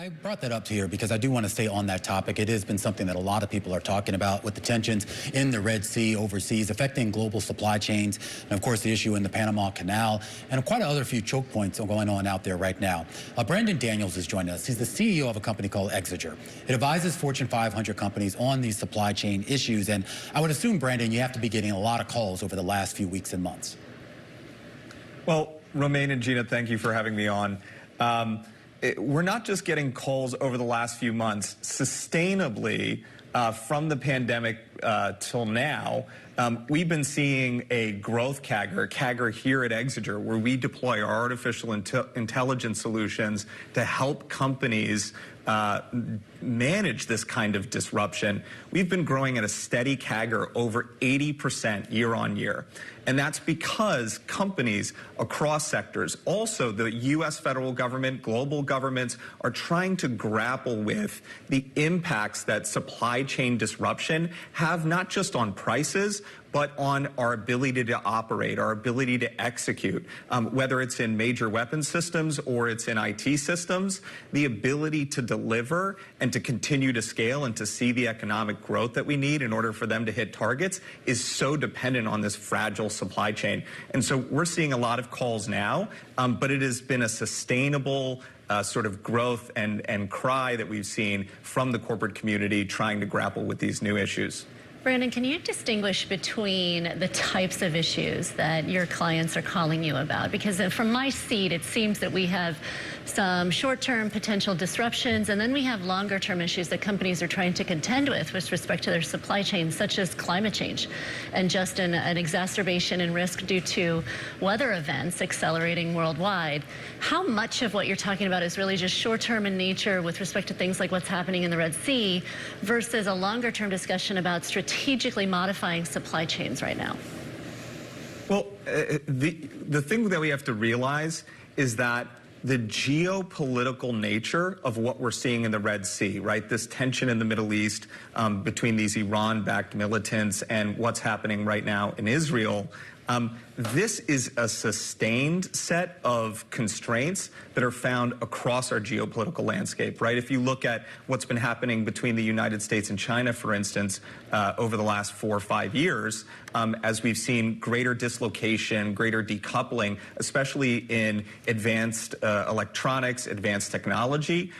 I brought that up here because I do want to stay on that topic. It has been something that a lot of people are talking about with the tensions in the Red Sea overseas affecting global supply chains, and of course the issue in the Panama Canal, and quite a other few choke points going on out there right now. Brandon Daniels is joining us. He's the CEO of a company called Exiger. It advises Fortune 500 companies on these supply chain issues, and I would assume, Brandon, you have to be getting a lot of calls over the last few weeks and months. Well, Romaine and Gina, thank you for having me on. We're not just getting calls over the last few months. Sustainably, from the pandemic till now, we've been seeing a growth CAGR here at Exiger, where we deploy our artificial intelligence solutions to help companies manage this kind of disruption. We've been growing at a steady CAGR over 80% year on year. And that's because companies across sectors, also the U.S. federal government, global governments, are trying to grapple with the impacts that supply chain disruption have not just on prices, but on our ability to operate, our ability to execute, whether it's in major weapons systems or it's in IT systems. The ability to deliver and to continue to scale and to see the economic growth that we need in order for them to hit targets is so dependent on this fragile supply chain. And so we're seeing a lot of calls now, but it has been a sustainable sort of growth and cry that we've seen from the corporate community trying to grapple with these new issues. Brandon, can you distinguish between the types of issues that your clients are calling you about? Because from my seat, it seems that we have some short-term potential disruptions, and then we have longer-term issues that companies are trying to contend with respect to their supply chains, such as climate change and just an exacerbation in risk due to weather events accelerating worldwide. How much of what you're talking about is really just short-term in nature with respect to things like what's happening in the Red Sea versus a longer-term discussion about strategically modifying supply chains right now? Well, the thing that we have to realize is that the geopolitical nature of what we're seeing in the Red Sea, right? This tension in the Middle East between these Iran-backed militants and what's happening right now in Israel. This is a sustained set of constraints that are found across our geopolitical landscape, right? If you look at what's been happening between the United States and China, for instance, over the last 4 or 5 years, as we've seen greater dislocation, greater decoupling, especially in advanced electronics, advanced technology,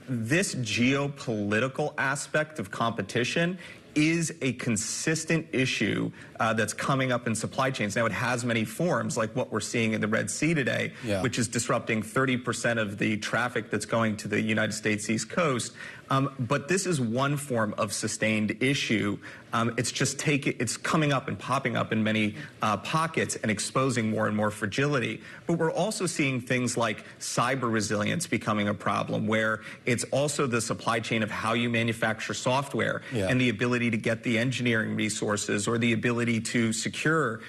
this geopolitical aspect of competition is a consistent issue that's coming up in supply chains. Now, it has many forms, like what we're seeing in the Red Sea today, which is disrupting 30% of the traffic that's going to the United States East Coast. But this is one form of sustained issue. It's coming up and popping up in many pockets and exposing more and more fragility. But we're also seeing things like cyber resilience becoming a problem, where it's also the supply chain of how you manufacture software and the ability to get the engineering resources or the ability to secure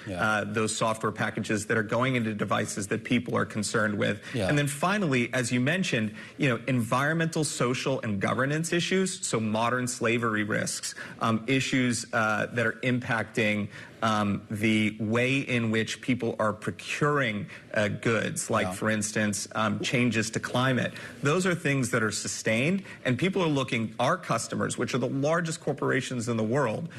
those software packages that are going into devices that people are concerned with. And then finally, as you mentioned, environmental, social, and governance issues, so modern slavery risks, issues that are impacting the way in which people are procuring goods, like, for instance, changes to climate. Those are things that are sustained, and people are looking, our customers, which are the largest corporations in the world,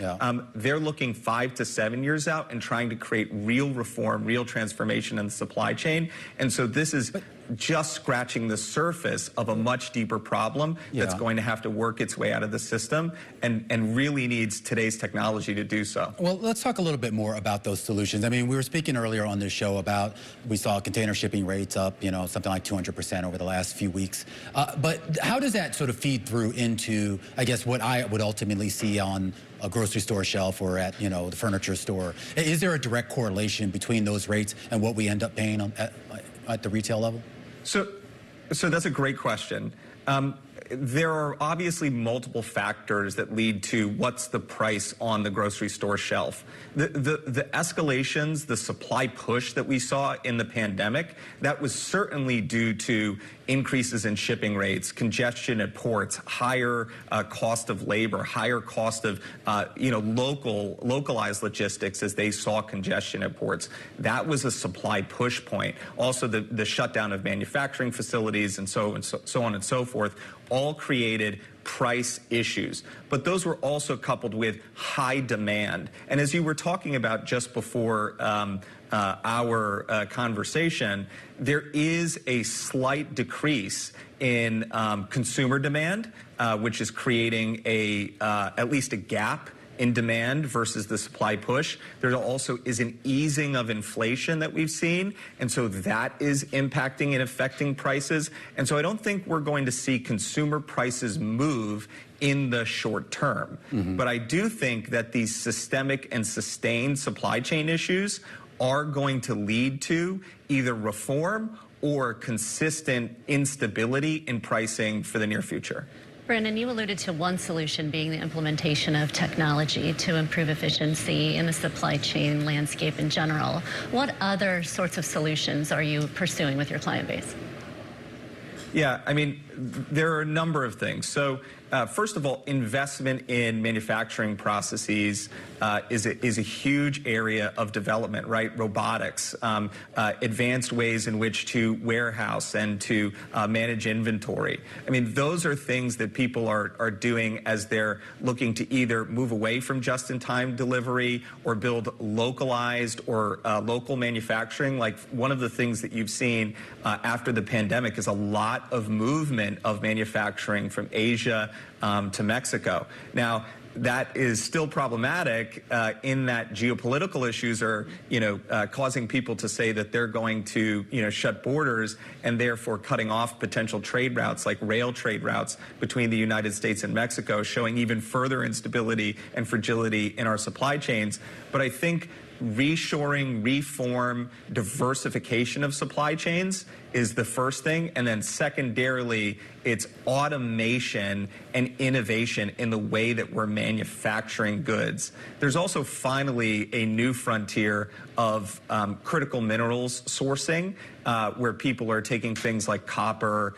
they're looking 5 to 7 years out and trying to create real reform, real transformation in the supply chain. And so this is just scratching the surface of a much deeper problem that's going to have to work its way out of the system and really needs today's technology to do so. Well, let's talk a little bit more about those solutions. I mean, we were speaking earlier on this show about, we saw container shipping rates up, something like 200% over the last few weeks. But how does that sort of feed through into, I guess, what I would ultimately see on a grocery store shelf or at, the furniture store? Is there a direct correlation between those rates and what we end up paying at the retail level? So that's a great question. there are obviously multiple factors that lead to what's the price on the grocery store shelf. The escalations, the supply push that we saw in the pandemic, that was certainly due to increases in shipping rates, congestion at ports, higher cost of labor, higher cost of localized logistics as they saw congestion at ports. That was a supply push point. Also, the shutdown of manufacturing facilities and so on and so forth all created price issues. But those were also coupled with high demand. And as you were talking about just before our conversation, there is a slight decrease in consumer demand, which is creating at least a gap in demand versus the supply push. There also is an easing of inflation that we've seen, and so that is impacting and affecting prices. And so I don't think we're going to see consumer prices move in the short term. But I do think that these systemic and sustained supply chain issues are going to lead to either reform or consistent instability in pricing for the near future. Brandon, you alluded to one solution being the implementation of technology to improve efficiency in the supply chain landscape in general. What other sorts of solutions are you pursuing with your client base? Yeah, I mean, there are a number of things. So first of all, investment in manufacturing processes is a huge area of development, right? Robotics, advanced ways in which to warehouse and to manage inventory. I mean, those are things that people are doing as they're looking to either move away from just-in-time delivery or build localized or local manufacturing. Like one of the things that you've seen after the pandemic is a lot of movement of manufacturing from Asia to Mexico. Now, that is still problematic in that geopolitical issues are, causing people to say that they're going to, shut borders and therefore cutting off potential trade routes like rail trade routes between the United States and Mexico, showing even further instability and fragility in our supply chains. But I think reshoring, reform, diversification of supply chains is the first thing. And then secondarily, it's automation and innovation in the way that we're manufacturing goods. There's also finally a new frontier of critical minerals sourcing, where people are taking things like copper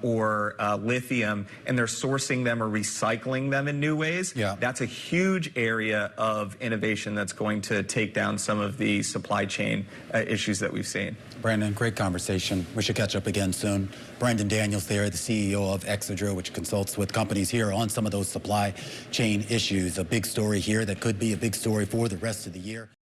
or lithium, and they're sourcing them or recycling them in new ways. Yeah. That's a huge area of innovation that's going to take down some of the supply chain issues that we've seen. Brandon, great conversation. We should catch up again soon. Brandon Daniels there, the CEO of Exiger, which consults with companies here on some of those supply chain issues. A big story here that could be a big story for the rest of the year.